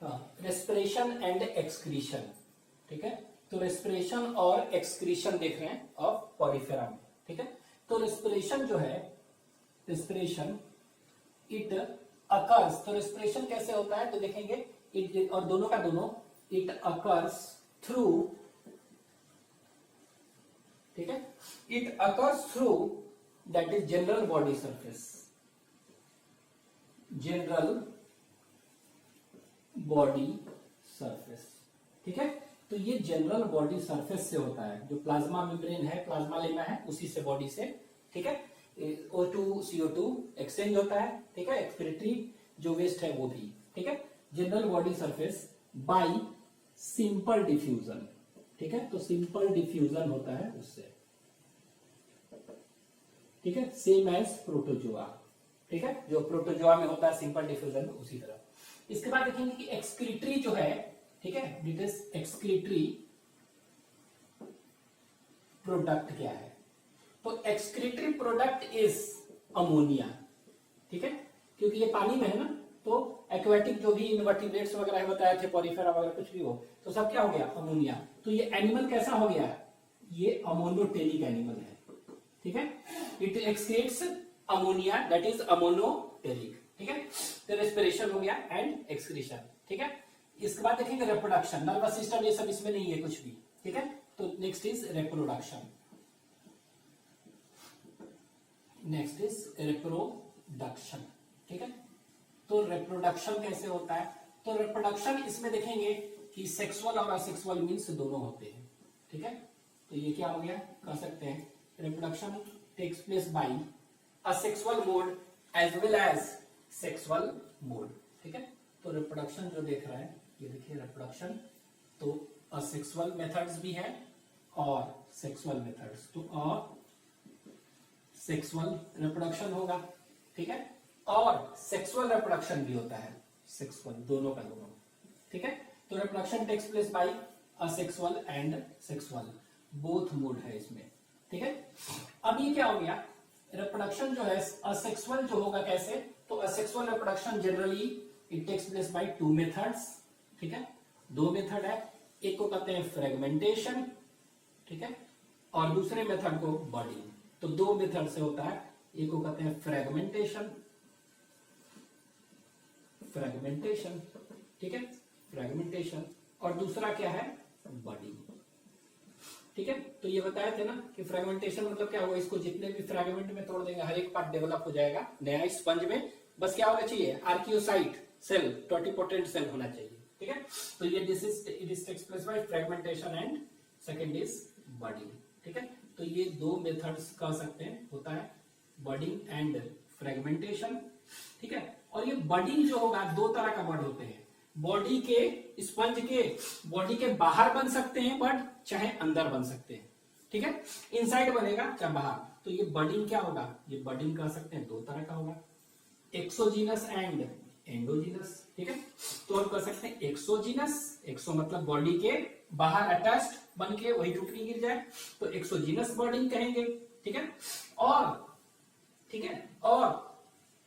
Respiration and excretion, ठीक है। तो रेस्पिरेशन और एक्सक्रीशन देख रहे हैं ऑफ पोरिफेरा में, ठीक है। तो रेस्पिरेशन जो है, रेस्पिरेशन इट अकर्स, तो रेस्पिरेशन कैसे होता है तो देखेंगे इट, और दोनों का दोनों, इट अकर्स थ्रू, ठीक है, it occurs through that is general body surface, general body surface, ठीक है। तो ये जनरल बॉडी सरफेस से होता है, जो प्लाज्मा मेम्ब्रेन है, प्लाज्मा लेमा है, उसी से बॉडी से, ठीक है। O2 CO2 एक्सचेंज होता है, ठीक है, एक्सपिरेटरी जो वेस्ट है वो भी, ठीक है। General body surface by simple diffusion, ठीक है। तो सिंपल डिफ्यूजन होता है उससे, ठीक है, सेम एज प्रोटोजोआ, ठीक है, जो प्रोटोजोआ में होता है सिंपल डिफ्यूजन उसी तरह। इसके बाद देखेंगे कि एक्सक्रीटरी जो है, ठीक है, डिटेल्स एक्सक्रीटरी प्रोडक्ट क्या है। तो एक्सक्रीटरी प्रोडक्ट इज अमोनिया, ठीक है, क्योंकि ये पानी में है ना, तो एक्वेटिक जो भी इनवर्टिब्रेट्स वगैरह बताए थे, पोरिफेरा वगैरह कुछ भी हो, तो सब क्या हो गया, अमोनिया। तो ये एनिमल कैसा हो गया, ये अमोनोटेरिक एनिमल है, ठीक है। It excretes ammonia, that is ammonotelic, ठीक है। तो रेस्पिरेशन हो गया एंड एक्सक्रीशन, ठीक है। इसके बाद देखेंगे रिप्रोडक्शन, नर्वस सिस्टम ये सब इसमें नहीं है कुछ भी, ठीक है। तो next is reproduction, next is reproduction, ठीक है। तो रिप्रोडक्शन कैसे होता है, तो रिप्रोडक्शन इसमें देखेंगे कि सेक्सुअल और असेक्सुअल मीन्स दोनों होते हैं, ठीक है। तो ये क्या हो गया, कह सकते हैं reproduction takes place by asexual mode as well as sexual mode, ठीक है। तो रिप्रोडक्शन जो देख रहा है, ये देखिए रिप्रोडक्शन, तो असेक्सुअल मेथड्स भी है और सेक्सुअल मेथड्स, तो और सेक्सुअल रिप्रोडक्शन होगा, ठीक है, और सेक्सुअल रिप्रोडक्शन भी होता है, सेक्सुअल दोनों का दोनों, ठीक है। तो reproduction takes place by asexual and sexual, both mode है इसमें, ठीक है। अब ये क्या हो गया, रिप्रोडक्शन जो है असेक्सुअल जो होगा कैसे, तो asexual reproduction generally it takes place by two methods, ठीक है, दो मेथड है, एक को कहते हैं फ्रेगमेंटेशन, ठीक है, और दूसरे मेथड को बॉडी। तो दो मेथड से होता है, एक को कहते हैं फ्रेगमेंटेशन, फ्रेगमेंटेशन, ठीक है, फ्रेगमेंटेशन, और दूसरा क्या है, बॉडी, ठीक है। तो ये बताए थे ना कि फ्रेगमेंटेशन मतलब क्या होगा, इसको जितने भी फ्रेगमेंट में तोड़ देंगे, हर एक पार्ट डेवलप हो जाएगा नया स्पंज में, बस क्या होना चाहिए, आर्कियोसाइट सेल, टोटिपोटेंट सेल होना चाहिए, ठीक है। तो ये this is it is takes place by fragmentation and second is body, ठीक है। तो ये दो मेथड्स कह सकते हैं, होता है बडिंग एंड फ्रेगमेंटेशन, ठीक है। और ये बडिंग जो होगा, दो तरह का बड होते हैं, बॉडी के स्पंज के बॉडी के बाहर बन सकते हैं बड, चाहे अंदर बन सकते हैं, ठीक है, इनसाइड बनेगा चाहे बाहर। तो ये बडिंग क्या होगा, ये बडिंग कह सकते हैं दो तरह का होगा, एक्सोजीनस एंड एंडोजीनस, ठीक है। तो हम कह सकते हैं एक्सोजीनस, एक्सो मतलब बॉडी के बाहर अटैच्ड बन के वही टूटनी गिर जाए, तो एक्सोजीनस बॉडिंग कहेंगे, ठीक है। और ठीक है, और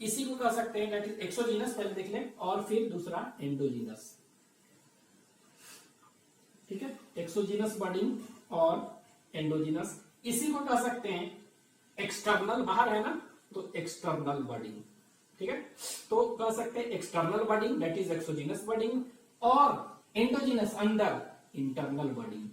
इसी को कह सकते हैं दैट इज एक्सोजीनस, पहले देख लें, और फिर दूसरा एंडोजीनस, ठीक है। एक्सोजीनस बॉडिंग और एंडोजीनस, इसी को कह सकते हैं एक्सटर्नल, बाहर है ना, तो एक्सटर्नल बॉडिंग, ठीक है। तो कह सकते हैं external bonding that is exogenous bonding, और एंडोजीनस अंदर इंटरनल बॉडिंग,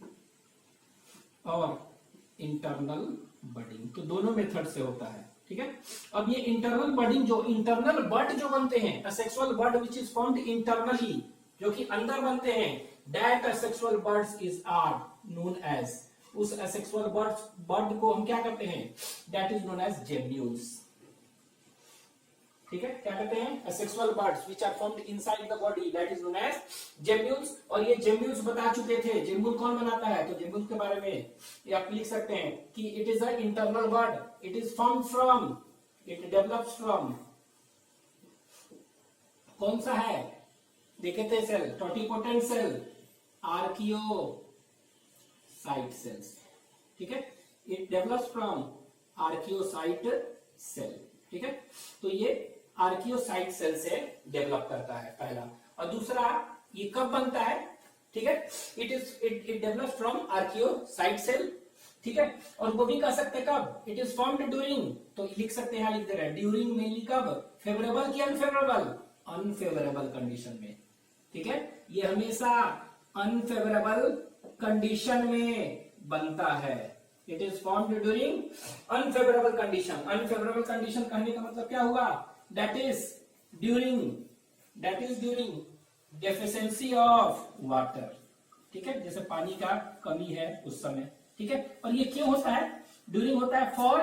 और इंटरनल बडिंग, तो दोनों मेथड से होता है, ठीक है। अब ये इंटरनल बडिंग, जो इंटरनल बड जो बनते हैं, asexual bud which is found internally, जो कि अंदर बनते हैं, that asexual birds is are known as, उस असेक्सुअल बर्ड को हम क्या कहते हैं, that is known as gemmules, ठीक है। क्या कहते हैं, asexual birds which are found inside the body, that is known as gemmules. और ये जेम्यूल्स बता चुके थे, जेम्यूल कौन बनाता है, तो जेम्यूल के बारे में ये आप लिख सकते हैं कि it is a internal bird, it is form from, it develops from, कौन सा है, देखे थे cell, totipotent cell, archaeocyte cells, ठीक है, it develops from archaeocyte cell, ठीक है। तो ये आर्कियोसाइट सेल से डेवलप करता है, पहला। और दूसरा ये कब बनता है, ठीक है, it develop from archaeocyte cell, ठीक है, और वो भी कह सकते हैं कब, इट इज फॉर्म्ड ड्यूरिंग, तो लिख सकते हैं, यहां लिख दे रहे हैं ड्यूरिंग मेनली कब, फेवरेबल की अनफेवरेबल, अनफेवरेबल कंडीशन में, ठीक है, ये हमेशा अनफेवरेबल कंडीशन में बनता है, it is formed during unfavourable condition, unfavourable condition कहने का मतलब क्या हुआ, that is during deficiency of water, ठीक है, जैसे पानी का कमी है उस समय, ठीक है, और ये क्यों होता है, ड्यूरिंग होता है फॉर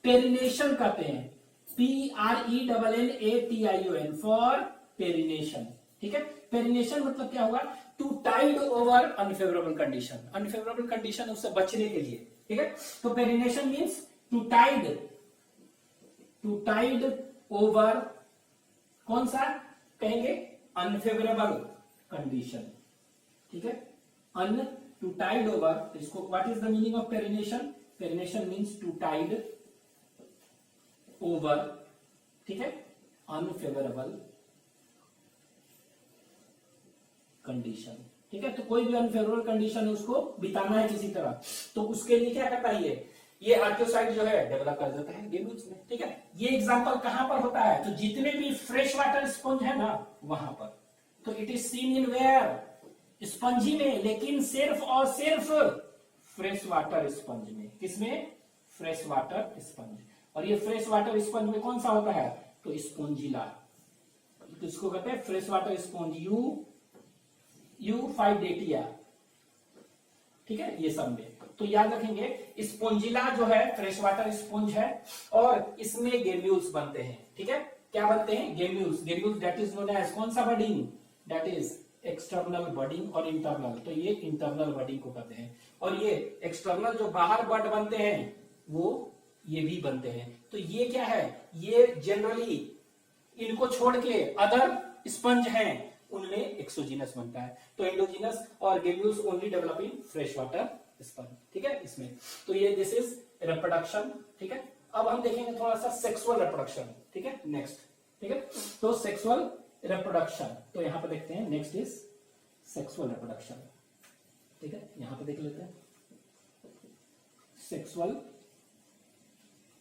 पेरिनेशन कहते हैं, PRENNATION फॉर पेरिनेशन, ठीक है, पेरिनेशन मतलब क्या हुआ, to tide over unfavourable condition, unfavourable condition उससे बचने के लिए, ठीक है, तो perennation means to tide over, कौन सा कहेंगे, अनफेवरेबल कंडीशन, ठीक है, टू टाइड ओवर, इसको what is the meaning of perennation, perennation means to tide over, ठीक है, अनफेवरेबल कंडीशन, ठीक है, तो कोई भी अनफेवरेबल कंडीशन है उसको बिताना है किसी तरह, तो उसके लिए क्या करता है, ये आर्कियोसाइट जो है डेवलप कर देता है गेम्यूल्स में, ठीक है, ये एग्जांपल कहां पर होता है, तो जितने भी फ्रेश वाटर स्पंज है ना वहां पर, तो it is seen in where, spongy में, लेकिन सिर्फ और सिर्फ फ्रेश वाटर स्पंज में, किसमें, फ्रेश वाटर स्पंज, और ये फ्रेश वाटर स्पंज में कौन सा होता है, तो स्पोंजिला, तो इसको कहते हैं फ्रेश वाटर स्पंज, U5डेटिया, ठीक है, ये सब में, तो याद रखेंगे स्पोंजिला जो है फ्रेश वाटर स्पंज है, और इसमें गेम्यूल्स बनते हैं, ठीक है, क्या बनते हैं, gemmules, that is known as कौन सा budding, that is external budding और इंटरनल, तो ये इंटरनल बडिंग को कहते हैं, और ये एक्सटर्नल जो बाहर बड बनते हैं वो ये भी बनते हैं, तो ये क्या है, ये जनरली इनको छोड़ के अदर स्पंज हैं उनमें एक्सोजीनस बनता है, तो एंडोजीनस और gemmules only develop in fresh water sponge, ठीक है, इसमें, तो ये दिस इज रिप्रोडक्शन, ठीक है, अब हम देखेंगे थोड़ा सा सेक्सुअल रिप्रोडक्शन, ठीक है, नेक्स्ट, ठीक है, तो सेक्सुअल रिप्रोडक्शन, तो यहां पे देखते हैं, नेक्स्ट इज सेक्सुअल रिप्रोडक्शन, ठीक है, यहां पे देख लेते हैं सेक्सुअल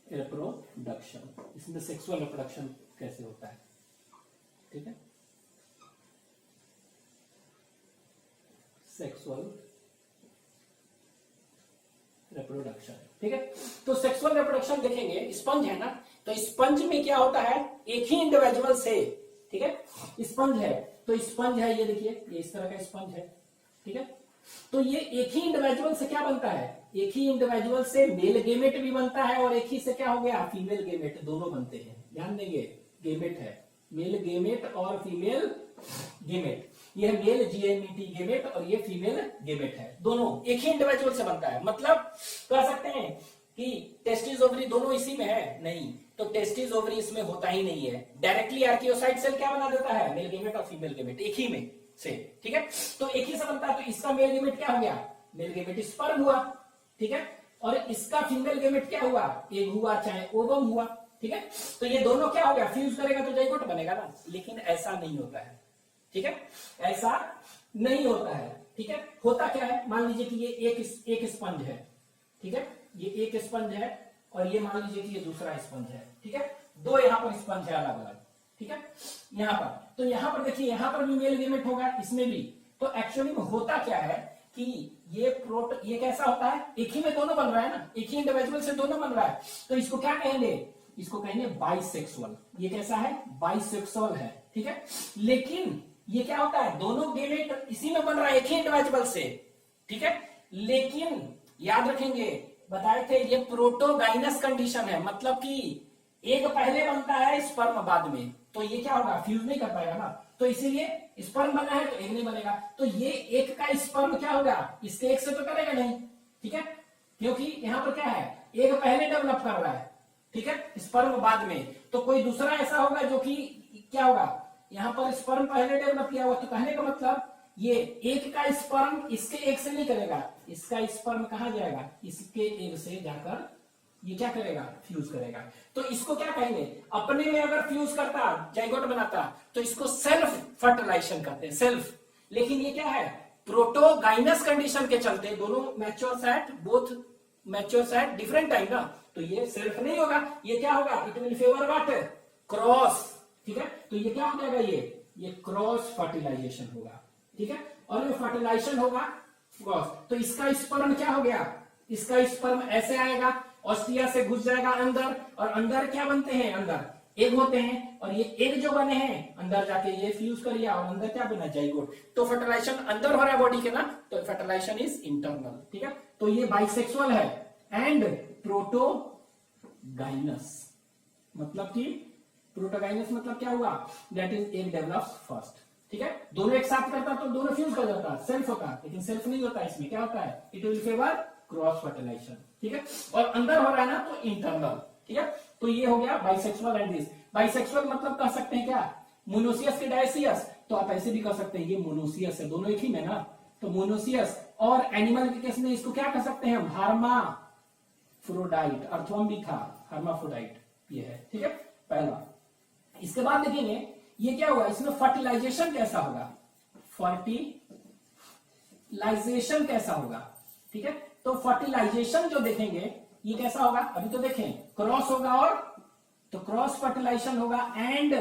रिप्रोडक्शन, इसमें सेक्सुअल रिप्रोडक्शन कैसे होता है, ठीक है, सेक्सुअल रिप्रोडक्शन, ठीक है, तो सेक्सुअल रिप्रोडक्शन देखेंगे, स्पंज है ना, तो स्पंज में क्या होता है, एक ही इंडिविजुअल से, ठीक है, स्पंज है, तो स्पंज है, ये देखिए, ये इस तरह का स्पंज है, ठीक है, तो ये एक ही इंडिविजुअल से क्या बनता है, एक ही इंडिविजुअल से मेल गेमेट भी बनता है, और एक ही से क्या हो गया, फीमेल गेमेट, दोनों बनते हैं, ध्यान देंगे, गेमेट है, मेल गेमेट और फीमेल गेमेट, ये मेल जीएमईटी गेमेट और ये फीमेल गेमेट है, दोनों एक ही इंडिविजुअल से बनता है, मतलब कह सकते हैं कि टेस्टिस ओवरी दोनों इसी में है, नहीं, तो टेस्टिस ओवरी इसमें होता ही नहीं है, डायरेक्टली आर्कियोसाइट सेल क्या बना देता है, मेल गेमेट और फीमेल गेमेट एक ही में से, ठीक है, तो एक ही से बनता है, तो इसका मेल गेमेट क्या हो गया, मेल गेमेट स्पर्म हुआ, ठीक है, और इसका फीमेल गेमेट क्या हुआ, एग हुआ चाहे ओवम हुआ, ठीक है, तो ये दोनों क्या हो गया, फ्यूज करेगा तो जाइगोट बनेगा ना, लेकिन ऐसा नहीं होता है, ठीक है, ऐसा नहीं होता है, ठीक है, होता क्या है, मान लीजिए कि ये एक स्पंज है, ठीक है, ये एक स्पंज है, और ये मान लीजिए कि ये दूसरा स्पंज है, ठीक है, दो यहाँ पर स्पंज है अलग अलग, ठीक है, यहाँ पर, तो यहाँ पर देखिए, यहाँ पर भी मेल गेमेट होगा, इसमें भी, तो एक्चुअली में होता क्या है कि ये कैसा होता है, एक ही में दोनों बन रहा है ना, एक ही इंडिविजुअल से दोनों बन रहा है, तो इसको क्या कहेंगे, इसको कहेंगे बाइसेक्सुअल, ये कैसा है, बाइसेक्सुअल है, ठीक है, लेकिन ये क्या होता है, दोनों गेमेट इसी में बन रहा है, एक ही इंडिविजुअल से, ठीक है, लेकिन याद रखेंगे, बताए थे ये प्रोटोगाइनस कंडीशन है, मतलब कि एक पहले बनता है स्पर्म बाद में, तो ये क्या होगा, फ्यूज नहीं कर पाएगा ना, तो इसीलिए स्पर्म बना है तो एक नहीं बनेगा, तो ये एक का स्पर्म क्या होगा, इसके एक से तो करेगा नहीं, ठीक है, क्योंकि यहां पर क्या है, एक पहले डेवलप कर रहा है, ठीक है, स्पर्म बाद में, तो कोई दूसरा ऐसा होगा जो कि क्या होगा, यहां पर स्पर्म पहले डेवलप किया हुआ, तो कहने का मतलब ये एक का स्पर्म इसके एक से नहीं करेगा, इसका स्पर्म कहां जाएगा, इसके एक से जाकर ये क्या करेगा, फ्यूज करेगा, तो इसको क्या कहेंगे, अपने में अगर फ्यूज करता, जाइगोट बनाता, तो इसको सेल्फ फर्टिलाइजेशन कहते हैं, सेल्फ, लेकिन ये क्या है, प्रोटोगाइनस कंडीशन के चलते दोनों mature at both mature at different time ना, तो ये सेल्फ नहीं होगा, ये क्या होगा, it will favour what, cross. ठीक है, तो ये क्या हो जाएगा, ये क्रॉस फर्टिलाइजेशन होगा। ठीक है, और ये फर्टिलाइजेशन होगा क्रॉस, तो इसका स्पर्म क्या हो गया, इसका स्पर्म ऐसे आएगा, ऑस्ट्रिया से घुस जाएगा अंदर, और अंदर क्या बनते हैं, अंदर एग होते हैं, और ये एग जो बने हैं अंदर जाके ये फ्यूज कर लिया और अंदर क्या बना, जाइगोट। तो फर्टिलाइजेशन अंदर हो रहा है बॉडी के ना, तो फर्टिलाइजेशन इज इंटरनल। ठीक है, तो ये बाइसेक्सुअल है एंड प्रोटोगाइनस, मतलब कि प्रोटोगाइनस मतलब क्या हुआ, that is egg develops first. ठीक है, दोनों एक साथ करता तो दोनों फ्यूज कर जाता, सेल्फ होता, लेकिन सेल्फ नहीं होता, इसमें क्या होता है, it will favour cross fertilisation. ठीक है, और अंदर हो रहा है ना तो इंटरनल। ठीक है, तो ये हो गया बाइसेक्सुअल एंड दिस। बाइसेक्सुअल मतलब कह सकते हैं क्या, मोनोसियस के डायसियस, तो आप ऐसे भी कह सकते हैं ये मोनोसियस है, दोनों एक ही में ना, तो मोनोसियस। और एनिमल के केस में इसको क्या कह सकते हैं हम, हार्माफ्रोडाइट, अर्थवर्म भी था, हार्माफ्रोडाइट ये है। ठीक है, पहला। इसके बाद देखेंगे ये क्या होगा, इसमें फर्टिलाइजेशन कैसा होगा, फर्टिलाइजेशन कैसा होगा। ठीक है, तो फर्टिलाइजेशन जो देखेंगे ये कैसा होगा, अभी तो देखें क्रॉस होगा, और तो क्रॉस फर्टिलाइजेशन होगा एंड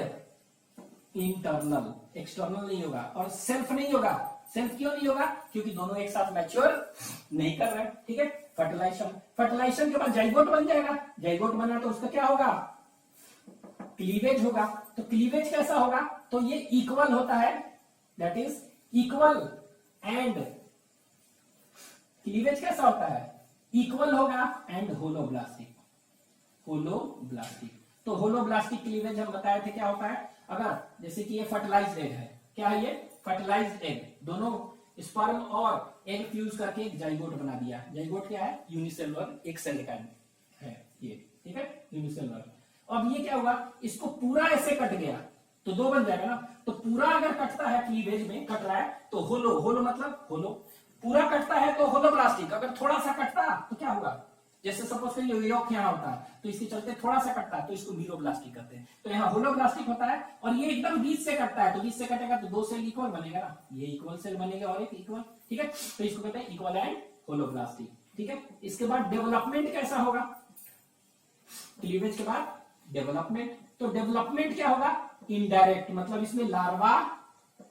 इंटरनल, एक्सटर्नल नहीं होगा, और सेल्फ नहीं होगा। सेल्फ क्यों नहीं होगा, क्योंकि दोनों एक साथ मैच्योर नहीं कर रहे। ठीक है, फर्टिलाइजेशन के बाद जाइगोट बन जाएगा, जाइगोट बना तो उसका क्या होगा, क्लीवेज होगा। तो क्लीवेज कैसा होगा, तो ये इक्वल होता है, that is equal, and cleavage कैसा होता है, इक्वल होगा एंड होलोब्लास्टिक, होलोब्लास्टिक। तो होलोब्लास्टिक क्लीवेज हम बताए थे क्या होता है, अगर जैसे कि ये फर्टिलाइज्ड एग है, क्या है ये फर्टिलाइज्ड एग, दोनों स्पर्म और एग फ्यूज करके एक जाइगोट बना दिया। जाइगोट क्या है, यूनिसेलुलर, एक सेल का है ये। ठीक है, यूनिसेलुलर। अब ये क्या हुआ, इसको पूरा ऐसे कट गया तो दो बन जाएगा ना, तो पूरा अगर कटता है, क्लीवेज में कट रहा है तो होलो, होलो मतलब होलो, पूरा कटता है तो होलोब्लास्टिक, अगर थोड़ा सा कटता तो क्या होगा, जैसे सपोज करिए यॉक यहाँ होता है तो इसके चलते थोड़ा सा कटता है तो इसको मीरोब्लास्टिक कहते हैं। तो यहाँ होलोब्लास्टिक होता है, और ये एकदम बीच से कटता है, तो बीच से कटेगा तो दो सेल इक्वल बनेगा ना, ये इक्वल सेल बनेगा और एक इक्वल। ठीक है, तो इसको कहते हैं इक्वल एंड होलोब्लास्टिक। ठीक है, इसके बाद डेवलपमेंट कैसा होगा, क्लीवेज के बाद डेवलपमेंट। तो डेवलपमेंट क्या होगा, इनडायरेक्ट, मतलब इसमें लार्वा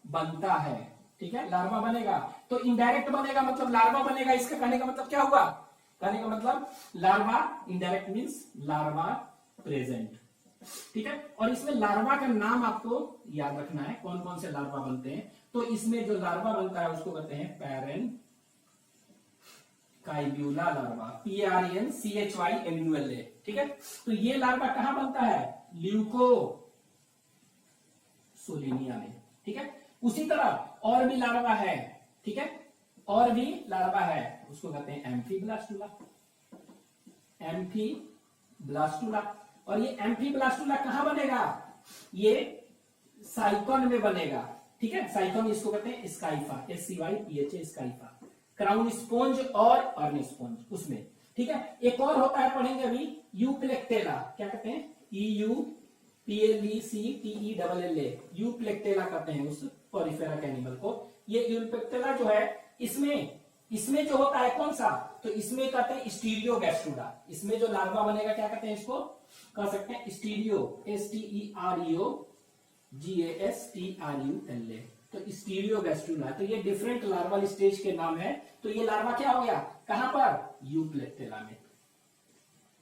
बनता है। ठीक है, लार्वा बनेगा, तो इनडायरेक्ट बनेगा मतलब लार्वा बनेगा, इसका कहने का मतलब क्या हुआ, कहने का मतलब larva, indirect means larva present. ठीक है, और इसमें लार्वा का नाम आपको याद रखना है, कौन कौन से लार्वा बनते हैं। तो इसमें जो लार्वा बनता है उसको कहते हैं पैरेन काइब्यूला लार्वा, PRENCHYMULA। ठीक है, तो ये लार्वा कहां बनता है, ल्यूकोसोलिनिया में। ठीक है, उसी तरह और भी लार्वा है। ठीक है, और भी लार्वा है, उसको कहते हैं एम्फीब्लास्टुला, एम्फीब्लास्टुला। और ये एम्फीब्लास्टुला कहां बनेगा, ये साइकॉन में बनेगा। ठीक है, साइकॉन इसको कहते हैं स्काइफा, SCYPHA स्काइफा, क्राउन स्पोंज और अर्न स्पोंज उसमें। ठीक है, एक और होता है, पढ़ेंगे अभी, यूप्लेक्टेला, क्या कहते हैं, EUPLECTELLA, यूप्लेक्टेला कहते हैं उस पोरिफेरा के एनिमल को। ये यूप्लेक्टेला जो है, इसमें जो होता है कौन सा, तो इसमें कहते हैं स्टीरियोगैस्ट्रुडा, इसमें जो लार्वा बनेगा क्या कहते हैं, इसको कह सकते हैं स्टीरियो, STEREOGASTRULA, तो स्टीरियोगैस्ट्रुला। तो ये डिफरेंट लार्वल स्टेज के नाम है। तो ये लार्वा क्या हो गया, कहां पर, यूप्लेक्टेला में,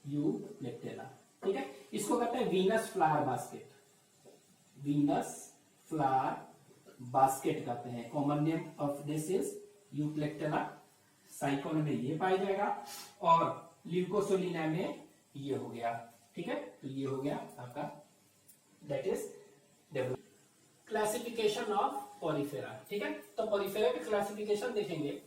यूप्लेक्टेला। ठीक है, इसको कहते हैं Venus flower basket, Venus flower basket कहते हैं। Common name of this is Euplectella, sycon में ये पाया जाएगा, और ल्यूकोसोलिना में ये हो गया। ठीक है, तो ये हो गया आपका, that is develop. Classification of Porifera. ठीक है, तो पोरिफेरा की क्लासिफिकेशन देखेंगे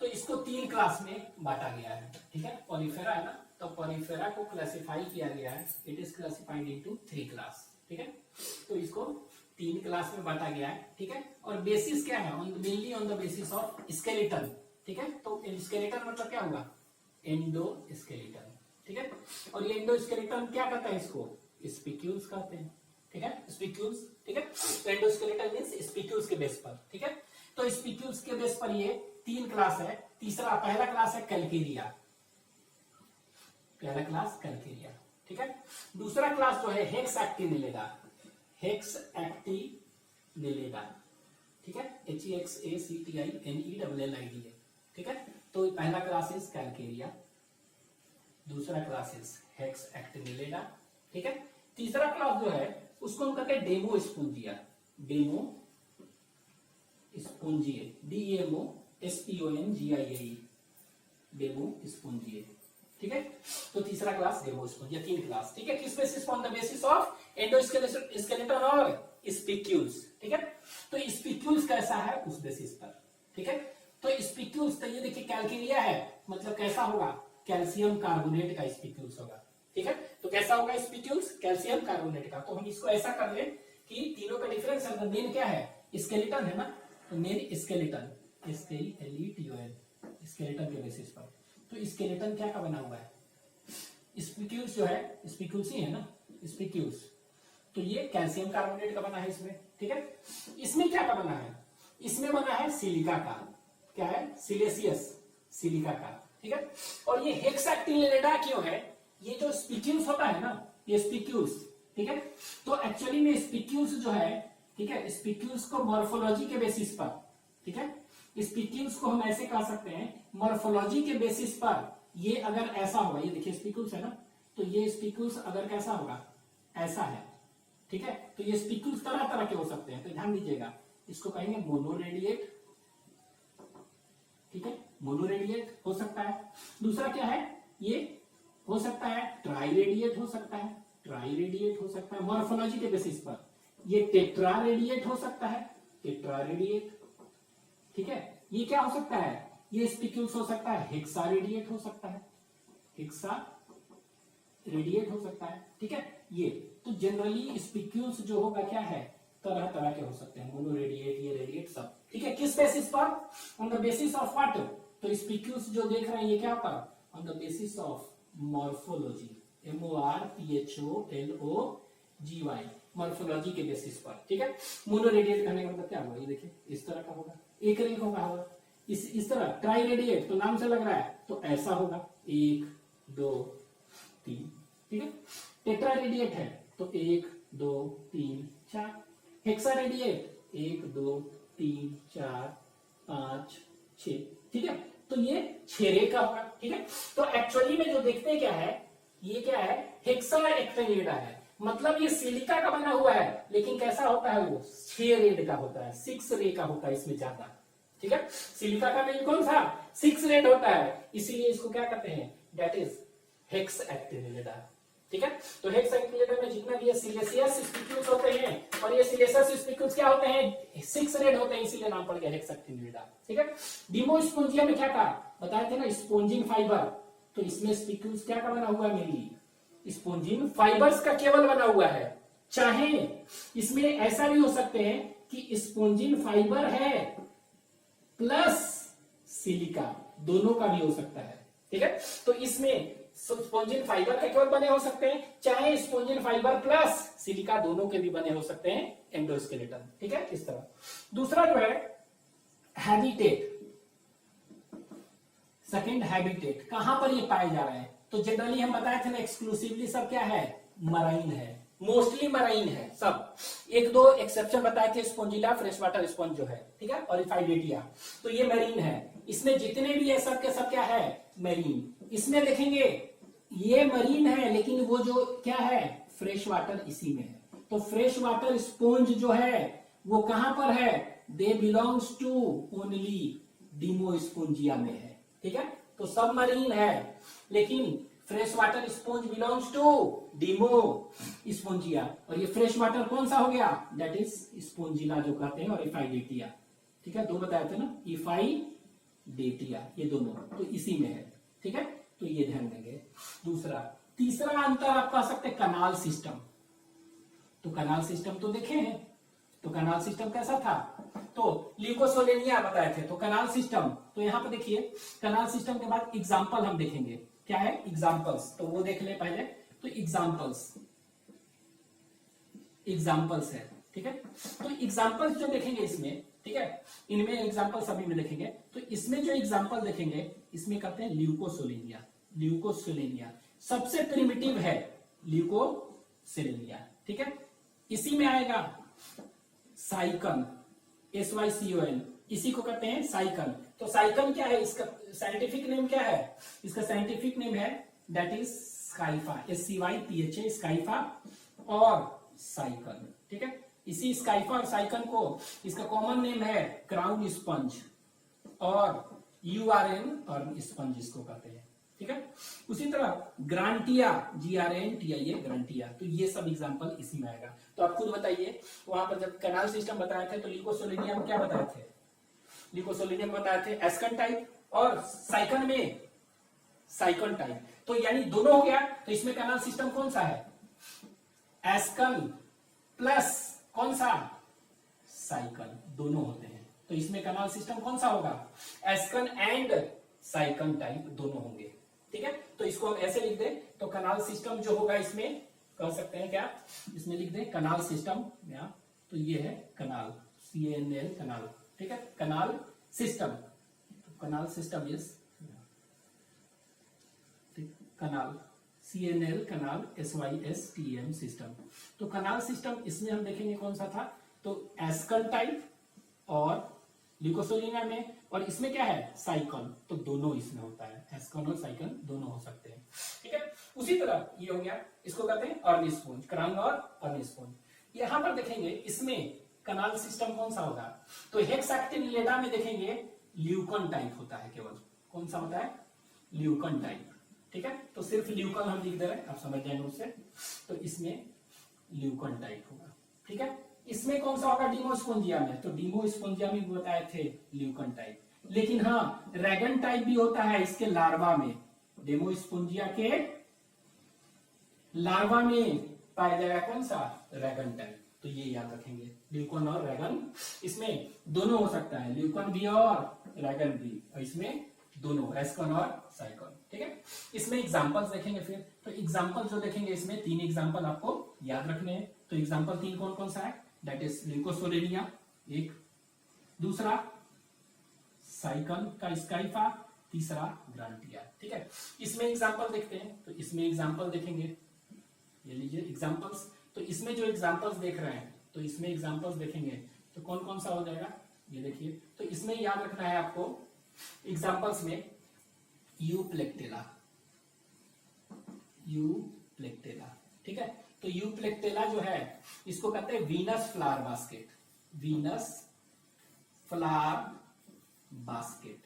तो इसको 3 क्लास में बांटा गया है। ठीक है, पोरिफेरा है ना, तो पोरिफेरा को क्लासिफाई किया गया है, it is classified into 3 class. ठीक है, तो इसको 3 क्लास में बांटा गया है। ठीक है, और बेसिस क्या है, mainly on the basis of skeleton. ठीक है, तो स्केलेटन मतलब क्या होगा, एंडोस्केलेटन। ठीक है, और ये एंडोस्केलेटन क्या कहता है, इसको स्पिक्यूल्स कहते हैं। ठीक है, स्पिक्यूल्स, ठीक है। तो एंडोस्केलेटन मींस स्पिक्यूल्स के बेस पर, ठीक है। तो स्पिक्यूल्स के बेस पर ये 3 क्लास है। पहला क्लास है कैल्केरिया, पहला क्लास कैल्केरिया, ठीक है। दूसरा क्लास जो है हेक्स एक्टिनिलिडा, हेक्स एक्टिनिलिडा, ठीक है, HEXACTINELLIDA, ठीक है। तो पहला क्लास इज कैल्केरिया, दूसरा क्लास इज हेक्स एक्टिनिलिडा, ठीक है। तीसरा क्लास जो है उसको हम कहते हैं Demospongiae, Demospongiae, DEMOSPONGIAE, Demospongiae, ठीक है। तो तीसरा क्लास डेमो स्पोंजिया, 3 क्लास, ठीक है। किस basis on the basis of endoskeleton और स्पिक्यूल्स, ठीक है। तो स्पिक्यूल्स कैसा है उस बेसिस पर, ठीक है। तो स्पिक्यूल्स, तो ये देखिए कैल्केरिया है, मतलब कैसा होगा, कैल्शियम कार्बोनेट का स्पिक्यूल्स होगा, ठीक है। तो कैसा होगा स्पिक्यूल्स, कैल्शियम कार्बोनेट का। तो हम इसको ऐसा कर ले कि तीनों का डिफरेंस है, मेन क्या है, स्केलेटन है ना, तो मेन स्केलेटन, SKELETON, स्केलेटन के बेसिस पर। तो स्केलेटन क्या का बना हुआ है, स्पिक्यूल्स जो है, स्पिक्यूल्स ही है ना, स्पिक्यूल्स। तो ये कैल्शियम कार्बोनेट का बना है इसमें, ठीक है। इसमें क्या का बना है, इसमें बना है सिलिका का, क्या है, सिलिशियस सिलिका का, ठीक है। और ये हेक्साक्टिनिलिडा क्यों है, ये जो स्पिक्यूल्स होता है ना, ये स्पिक्यूल्स, ठीक है। तो एक्चुअली में स्पिक्यूल्स जो है, ठीक है, स्पिक्यूल्स को मॉर्फोलॉजी के बेसिस पर, ठीक है, स्पिक्यूल्स को हम ऐसे कह सकते हैं मॉर्फोलॉजी के बेसिस पर। ये अगर ऐसा होगा, ये देखिए स्पिक्यूल्स है ना, तो ये स्पिक्यूल्स अगर कैसा होगा, ऐसा है, ठीक है। तो ये स्पिक्यूल्स तरह तरह के हो सकते हैं, तो ध्यान दीजिएगा, इसको कहेंगे मोनोरेडिएट, ठीक है, मोनोरेडिएट हो सकता है। दूसरा क्या है, ये हो सकता है ट्राइरेडिएट हो सकता है, ट्राइरेडिएट हो सकता है मॉर्फोलॉजी के बेसिस पर। ये टेट्रारेडिएट हो सकता है, टेट्रारेडिएट, ठीक है। ये क्या हो सकता है, ये स्पिक्यूल्स हो सकता है हेक्सारेडिएट हो सकता है, हेक्सारेडिएट हो सकता है, ठीक है। ये तो जनरली स्पिक्यूल्स जो होगा क्या है, तरह तरह के हो सकते हैं, मोनोरेडिएट, ये रेडिएट सब, ठीक है। किस बेसिस पर, on the basis of what, तो स्पिक्यूल्स जो देख रहे हैं ये क्या पर, on the basis of morphology, MORPHOLOGY, morphology के बेसिस पर, ठीक है। मोनोरेडिएट करने का मतलब क्या होगा, ये देखिए इस तरह का होगा, एक रिंग होगा, इस तरह। ट्राइरेडिएट तो नाम से लग रहा है, तो ऐसा होगा 1 2 3, ठीक है। टेट्रारेडिएट है तो 1 2 3 4। हेक्सारेडिएट 1 2 3 4 5 6, ठीक है। तो ये 6 रे का होगा, ठीक है। तो एक्चुअली में जो देखते क्या है, ये क्या है, हेक्साएक्टिनिलिडा है, मतलब ये सिलिका का बना हुआ है, लेकिन कैसा होता है, वो 6 रेड का होता है, 6 रे का होता है इसमें ज्यादा, ठीक है। सिलिका का मेन कौन सा, 6 रेड होता है, इसीलिए इसको क्या कहते हैं, दैट इज हेक्साएक्टिनिलिडा, ठीक है। तो हेक्साएक्टिनिलिडा में जितना भी ये सिलिशियस स्पिक्यूल्स होते हैं, और ये सिलिशियस स्पिक्यूल्स क्या होते हैं, 6 रेड होते हैं, इसीलिए नाम पड़ गया हेक्साएक्टिनिलिडा, ठीक है। डिमोस्पोंजिया में क्या कहा, बताए थे ना, स्पोंजिन फाइबर। तो इसमें स्पिक्यूल्स क्या का बना हुआ है, मेनली स्पोंजिन फाइबर्स का केवल बना हुआ है। चाहे इसमें ऐसा भी हो सकते हैं कि स्पोंजिन फाइबर है प्लस सिलिका, दोनों का भी हो सकता है, ठीक है। तो इसमें स्पोंजिन फाइबर के केवल बने हो सकते हैं, चाहे स्पोंजिन फाइबर प्लस सिलिका दोनों के भी बने हो सकते हैं एंडोस्केलेटन, ठीक है, इस तरह। दूसरा जो है हैबिटेट, सेकंड हैबिटेट, कहां पर ये पाए जा रहे हैं, तो जनरली हम बताए थे ना, एक्सक्लूसिवली सब क्या है, मराइन है, मोस्टली मराइन है सब। 1-2 एक्सेप्शन बताए थे, स्पोंजिला, फ्रेश वाटर स्पॉन्ज जो है, ठीक है, और रिफाइडेटिया, तो ये मरीन है। इसमें जितने भी है सब के सब क्या है, मरीन। इसमें देखेंगे ये मरीन है, लेकिन वो जो क्या है, फ्रेश वाटर इसी में है। तो फ्रेश वाटर स्पॉन्ज जो है वो कहां पर है, they belongs to only Demospongiae में है, ठीक है। तो सब मरीन है, लेकिन fresh water sponge belongs to Demospongiae. और ये फ्रेश वाटर कौन सा हो गया, दैट इज स्पोंजिला जो कहते हैं, और इफाइडेटिया, ठीक है, 2 बताए थे ना, इफाइडेटिया, ये दोनों तो इसी में है, ठीक है। तो ये ध्यान देंगे। तीसरा अंतर आप कह सकते हैं कनाल सिस्टम। तो कनाल सिस्टम तो देखे हैं, तो कनाल सिस्टम कैसा था, तो ल्यूकोसोलेनिया बताए थे, तो कनाल सिस्टम। तो यहां पे देखिए कनाल सिस्टम के बाद एग्जांपल हम देखेंगे, क्या है एग्जांपल्स, तो वो देख ले पहले। तो एग्जांपल्स, एग्जाम्पल्स है, ठीक है। तो एग्जाम्पल्स जो देखेंगे इसमें, ठीक है, इनमें एग्जाम्पल सभी में देखेंगे, तो इसमें जो एग्जाम्पल देखेंगे इसमें कहते हैं ल्यूकोसोलेनिया। ल्यूकोसोलेनिया सबसे प्रिमिटिव है ल्यूकोसोलेनिया, ठीक है। इसी में आएगा साइकन, SYCON, इसी को कहते हैं साइकन। तो साइकन क्या है, इसका साइंटिफिक नेम क्या है, इसका साइंटिफिक नेम है दैट इज स्काइफा, SCYPHA, स्काइफा और साइकन, ठीक है। इसी स्काइफा और साइकन को इसका कॉमन नेम है क्राउन स्पंज और URN और स्पंज इसको कहते हैं, ठीक है। उसी तरह ग्रांटिया, GRANTIA, ग्रांटिया, तो ये सब एग्जांपल इसी में आएगा। तो आप खुद बताइए, वहां पर जब कैनाल सिस्टम बताए थे तो ल्यूकोसोलेनिया में क्या बताए थे, ल्यूकोसोलेनिया में बताए थे एस्कन टाइप और साइकन में साइकन टाइप। तो यानी दोनों हो गया, तो इसमें कैनाल सिस्टम कौन सा है, एस्कन प्लस कौन सा, साइकन, दोनों होते हैं। तो इसमें कैनाल सिस्टम कौन सा होगा, एस्कन एंड साइकन टाइप दोनों होंगे, ठीक है। तो इसको हम ऐसे लिख दें, तो कैनाल सिस्टम जो होगा इसमें कह सकते हैं क्या, इसमें लिख दें कैनाल सिस्टम, तो ये है कैनाल, CANL कैनाल, ठीक है, कैनाल सिस्टम। तो canal system is canal, CNL canal, SYSTEM system. तो कैनाल सिस्टम इसमें हम देखेंगे कौन सा था, तो एस्कन टाइप और ल्यूकोसोलेनिया में, और इसमें क्या है साइकन, तो दोनों इसमें होता है, एस्कन और साइकन दोनों हो सकते हैं, ठीक है। उसी तरह ये हो गया, इसको कहते हैं अर्निस्पोंज, क्राउन और अर्निस्पोंज। यहां पर देखेंगे इसमें कैनाल सिस्टम कौन सा होगा, तो हेक्साक्टिनिलेडा में देखेंगे ल्यूकन टाइप होता है, केवल कौन सा होता है, ल्यूकन टाइप, ठीक है। तो सिर्फ ल्यूकन हम लिख दे रहे हैं, आप समझ जाएंगे उससे। तो इसमें ल्यूकन टाइप होगा, ठीक है। इसमें कौन सा होगा, डीमोस्पोंजिया में, तो डीमोस्पोंजिया में बताए थे ल्यूकन टाइप। लेकिन हाँ, रैगन टाइप भी होता है इसके लार्वा में, डेमोस्पोंजिया के लार्वा में पाया जाएगा कौन सा, रैगन टाइप। तो ये याद रखेंगे, ल्यूकन और रैगन, इसमें दोनों हो सकता है, ल्यूकन भी और रैगन भी, और इसमें दोनों एस्कन और साइकन, ठीक है। इसमें एग्जांपल्स देखेंगे फिर, तो एग्जांपल जो देखेंगे इसमें 3 एग्जांपल आपको याद रखने हैं। तो एग्जांपल 3 कौन कौन सा है, दैट इज ल्यूकोसोलेनिया एक, दूसरा साइकन का स्काइफा, तीसरा ग्रांटिया, ठीक है। इसमें एग्जांपल देखते हैं, तो इसमें एग्जांपल देखेंगे, ये लीजिए एग्जांपल्स। तो इसमें जो एग्जांपल्स देख रहे हैं, तो इसमें एग्जांपल्स देखेंगे तो कौन कौन सा हो जाएगा, ये देखिए। तो इसमें याद रखना है आपको एग्जांपल्स में यूप्लेक्टेला, यूप्लेक्टेला, ठीक है। तो यूप्लेक्टेला जो है इसको कहते हैं Venus flower basket, Venus flower basket,